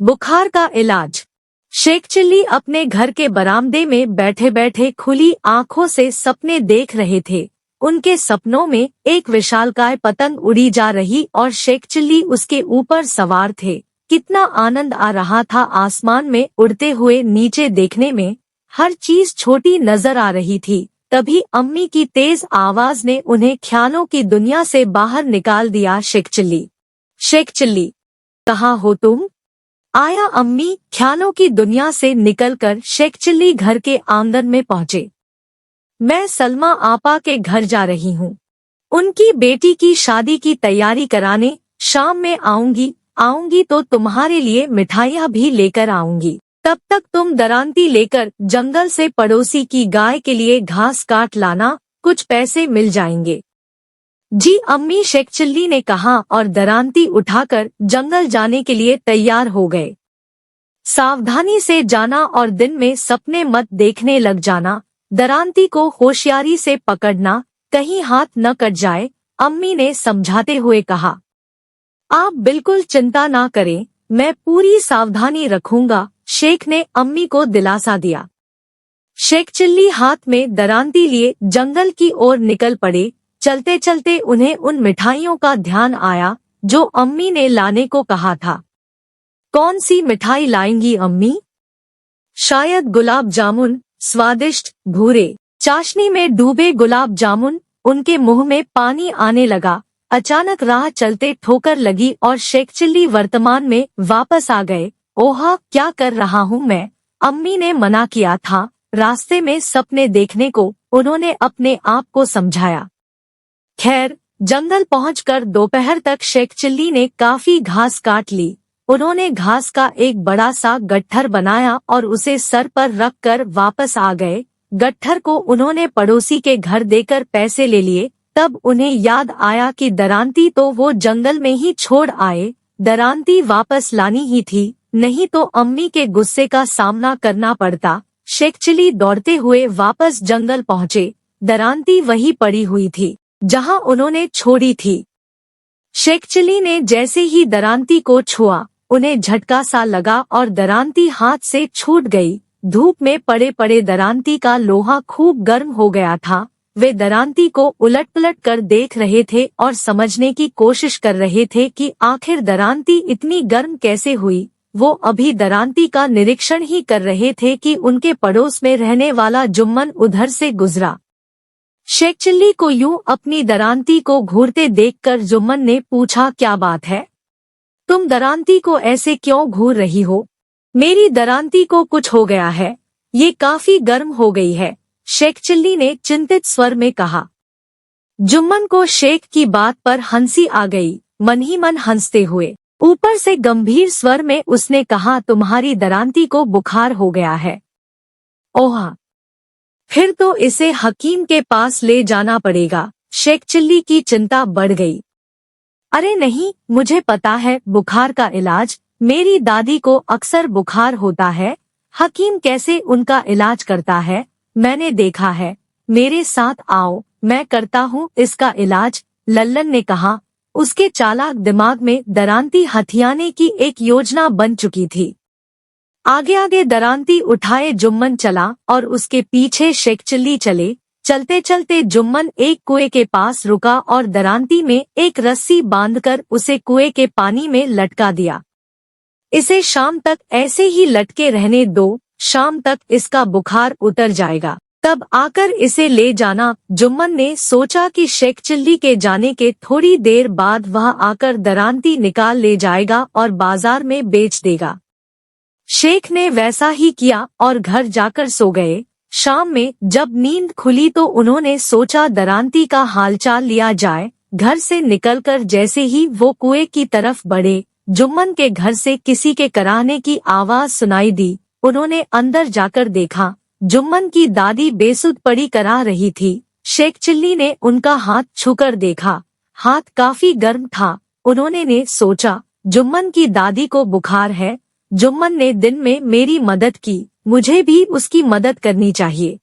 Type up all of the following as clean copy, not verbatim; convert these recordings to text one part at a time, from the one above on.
बुखार का इलाज। शेख चिल्ली अपने घर के बरामदे में बैठे बैठे खुली आंखों से सपने देख रहे थे। उनके सपनों में एक विशालकाय पतंग उड़ी जा रही और शेख चिल्ली उसके ऊपर सवार थे। कितना आनंद आ रहा था आसमान में उड़ते हुए नीचे देखने में। हर चीज छोटी नजर आ रही थी। तभी अम्मी की तेज आवाज ने उन्हें ख्यालों की दुनिया से बाहर निकाल दिया। शेख चिल्ली, शेख चिल्ली, कहाँ हो तुम? आया अम्मी ख्यालों की दुनिया से निकलकर शेख चिल्ली घर के आंगन में पहुँचे। मैं सलमा आपा के घर जा रही हूँ। उनकी बेटी की शादी की तैयारी कराने। शाम में आऊंगी तो तुम्हारे लिए मिठाइयाँ भी लेकर आऊंगी। तब तक तुम दरांती लेकर जंगल से पड़ोसी की गाय के लिए घास काट लाना, कुछ पैसे मिल जाएंगे। जी अम्मी, शेख चिल्ली ने कहा और दरांती उठाकर जंगल जाने के लिए तैयार हो गए। सावधानी से जाना और दिन में सपने मत देखने लग जाना। दरांती को होशियारी से पकड़ना, कहीं हाथ न कट जाए, अम्मी ने समझाते हुए कहा। आप बिल्कुल चिंता ना करें, मैं पूरी सावधानी रखूंगा, शेख ने अम्मी को दिलासा दिया। शेख चिल्ली हाथ में दरांती लिए जंगल की ओर निकल पड़े। चलते चलते उन्हें उन मिठाइयों का ध्यान आया जो अम्मी ने लाने को कहा था। कौन सी मिठाई लाएंगी अम्मी? शायद गुलाब जामुन, स्वादिष्ट भूरे चाशनी में डूबे गुलाब जामुन। उनके मुंह में पानी आने लगा। अचानक राह चलते ठोकर लगी और शेख चिल्ली वर्तमान में वापस आ गए। ओहा, क्या कर रहा हूँ मैं? अम्मी ने मना किया था रास्ते में सपने देखने को, उन्होंने अपने आप को समझाया। खैर, जंगल पहुंचकर दोपहर तक शेख चिल्ली ने काफी घास काट ली। उन्होंने घास का एक बड़ा सा गट्ठर बनाया और उसे सर पर रखकर वापस आ गए। गट्ठर को उन्होंने पड़ोसी के घर देकर पैसे ले लिए। तब उन्हें याद आया कि दरांती तो वो जंगल में ही छोड़ आए। दरांती वापस लानी ही थी, नहीं तो अम्मी के गुस्से का सामना करना पड़ता। शेख चिल्ली दौड़ते हुए वापस जंगल पहुँचे। दरांती वहीं पड़ी हुई थी जहां उन्होंने छोड़ी थी। शेख चिल्ली ने जैसे ही दरांती को छुआ, उन्हें झटका सा लगा और दरांती हाथ से छूट गई। धूप में पड़े पड़े दरांती का लोहा खूब गर्म हो गया था। वे दरांती को उलट पलट कर देख रहे थे और समझने की कोशिश कर रहे थे कि आखिर दरांती इतनी गर्म कैसे हुई। वो अभी दरांती का निरीक्षण ही कर रहे थे कि उनके पड़ोस में रहने वाला जुम्मन उधर से गुजरा। शेख चिल्ली को यूं अपनी दरांती को घूरते देखकर जुम्मन ने पूछा, क्या बात है? तुम दरांती को ऐसे क्यों घूर रही हो? मेरी दरांती को कुछ हो गया है, ये काफी गर्म हो गई है, शेख चिल्ली ने चिंतित स्वर में कहा। जुम्मन को शेख की बात पर हंसी आ गई। मन ही मन हंसते हुए ऊपर से गंभीर स्वर में उसने कहा, तुम्हारी दरांती को बुखार हो गया है। ओहा, फिर तो इसे हकीम के पास ले जाना पड़ेगा। शेख चिल्ली की चिंता बढ़ गई। अरे नहीं, मुझे पता है बुखार का इलाज। मेरी दादी को अक्सर बुखार होता है। हकीम कैसे उनका इलाज करता है, मैंने देखा है। मेरे साथ आओ, मैं करता हूँ इसका इलाज, लल्लन ने कहा। उसके चालाक दिमाग में दरांती हथियाने की एक योजना बन चुकी थी। आगे आगे दरांती उठाए जुम्मन चला और उसके पीछे शेख चिल्ली चले। चलते चलते जुम्मन एक कुएं के पास रुका और दरांती में एक रस्सी बांधकर उसे कुएं के पानी में लटका दिया। इसे शाम तक ऐसे ही लटके रहने दो, शाम तक इसका बुखार उतर जाएगा, तब आकर इसे ले जाना। जुम्मन ने सोचा कि शेख चिल्ली के जाने के थोड़ी देर बाद वह आकर दरांती निकाल ले जाएगा और बाजार में बेच देगा। शेख ने वैसा ही किया और घर जाकर सो गए। शाम में जब नींद खुली तो उन्होंने सोचा दरांती का हालचाल लिया जाए। घर से निकलकर जैसे ही वो कुएं की तरफ बढ़े, जुम्मन के घर से किसी के कराहने की आवाज सुनाई दी। उन्होंने अंदर जाकर देखा, जुम्मन की दादी बेसुध पड़ी कराह रही थी। शेख चिल्ली ने उनका हाथ छूकर देखा, हाथ काफी गर्म था। उन्होंने सोचा, जुम्मन की दादी को बुखार है। जुम्मन ने दिन में मेरी मदद की, मुझे भी उसकी मदद करनी चाहिए।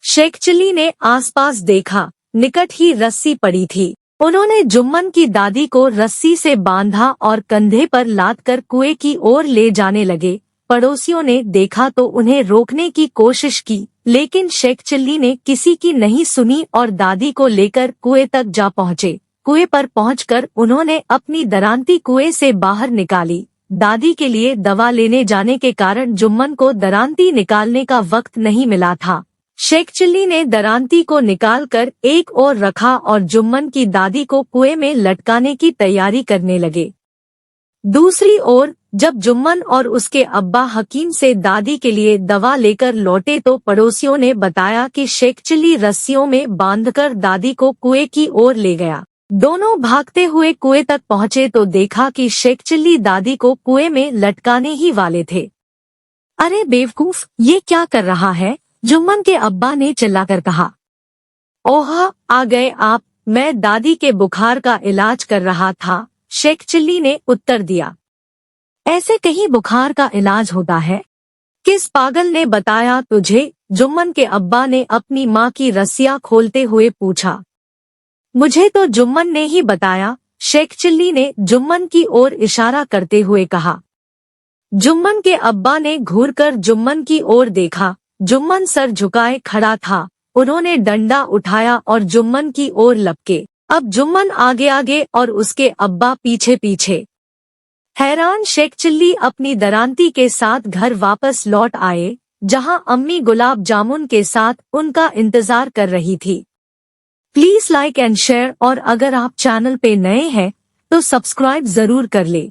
शेख चिल्ली ने आसपास देखा, निकट ही रस्सी पड़ी थी। उन्होंने जुम्मन की दादी को रस्सी से बांधा और कंधे पर लादकर कुएं की ओर ले जाने लगे। पड़ोसियों ने देखा तो उन्हें रोकने की कोशिश की, लेकिन शेख चिल्ली ने किसी की नहीं सुनी और दादी को लेकर कुएं तक जा पहुँचे। कुएं पर पहुंचकर उन्होंने अपनी दरांती कुएं से बाहर निकाली। दादी के लिए दवा लेने जाने के कारण जुम्मन को दरांती निकालने का वक्त नहीं मिला था। शेख चिल्ली ने दरांती को निकालकर एक ओर रखा और जुम्मन की दादी को कुएं में लटकाने की तैयारी करने लगे। दूसरी ओर जब जुम्मन और उसके अब्बा हकीम से दादी के लिए दवा लेकर लौटे तो पड़ोसियों ने बताया कि शेख चिल्ली रस्सियों में बांधकर दादी को कुएं की ओर ले गया। दोनों भागते हुए कुएं तक पहुंचे तो देखा कि शेख चिल्ली दादी को कुएं में लटकाने ही वाले थे। अरे बेवकूफ, ये क्या कर रहा है? जुम्मन के अब्बा ने चिल्लाकर कहा। ओह, आ गए आप, मैं दादी के बुखार का इलाज कर रहा था, शेख चिल्ली ने उत्तर दिया। ऐसे कहीं बुखार का इलाज होता है? किस पागल ने बताया तुझे? जुम्मन के अब्बा ने अपनी माँ की रस्सियाँ खोलते हुए पूछा। मुझे तो जुम्मन ने ही बताया, शेख चिल्ली ने जुम्मन की ओर इशारा करते हुए कहा। जुम्मन के अब्बा ने घूरकर जुम्मन की ओर देखा। जुम्मन सर झुकाए खड़ा था। उन्होंने डंडा उठाया और जुम्मन की ओर लपके। अब जुम्मन आगे आगे और उसके अब्बा पीछे पीछे। हैरान शेख चिल्ली अपनी दरांती के साथ घर वापस लौट आए, जहां अम्मी गुलाब जामुन के साथ उनका इंतजार कर रही थी। प्लीज लाइक एंड शेयर, और अगर आप चैनल पे नए हैं तो सब्सक्राइब जरूर कर ले।